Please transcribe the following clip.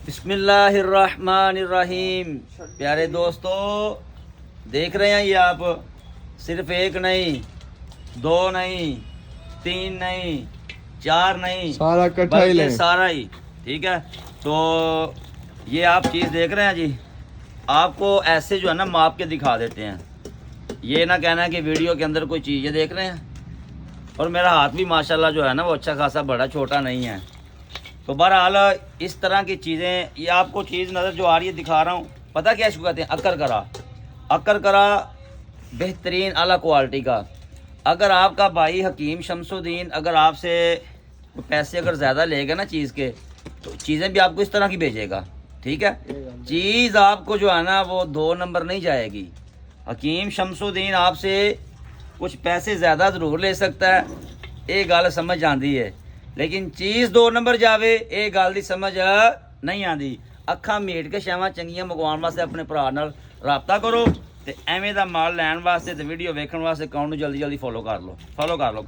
بسم اللہ الرحمن الرحیم. پیارے دوستو دیکھ رہے ہیں یہ آپ, صرف ایک نہیں, دو نہیں, تین نہیں, چار نہیں, سارا اکٹھا ہی بلکہ لیں. سارا ہی. ٹھیک ہے, تو یہ آپ چیز دیکھ رہے ہیں جی, آپ کو ایسے جو ہے نا ماپ کے دکھا دیتے ہیں. یہ نہ کہنا ہے کہ ویڈیو کے اندر کوئی چیز یہ دیکھ رہے ہیں. اور میرا ہاتھ بھی ماشاءاللہ جو ہے نا وہ اچھا خاصا بڑا چھوٹا نہیں ہے. تو بہرحال اس طرح کی چیزیں, یہ آپ کو چیز نظر جو آ رہی ہے دکھا رہا ہوں. پتہ کیا اس کو کہتے ہیں؟ اکر کرا. اکر کرا بہترین اعلیٰ کوالٹی کا. اگر آپ کا بھائی حکیم شمس الدین اگر آپ سے پیسے اگر زیادہ لے گا نا چیز کے, تو چیزیں بھی آپ کو اس طرح کی بھیجے گا. ٹھیک ہے, چیز آپ کو جو ہے نا وہ 2 نمبر نہیں جائے گی. حکیم شمس الدین آپ سے کچھ پیسے زیادہ ضرور لے سکتا ہے, یہ گل سمجھ آتی ہے, لیکن چیز 2 نمبر جاوے یہ گل دی سمجھ نہیں آتی. اکھاں میٹ کے شیواں چنگیاں منگواਉਣ واسطے اپنے بھرا نال رابطہ کرو, تے ایویں دا مال لین واسطے تے ویڈیو ویکھن واسطے اکاؤنٹ نوں جلدی فالو کر لو.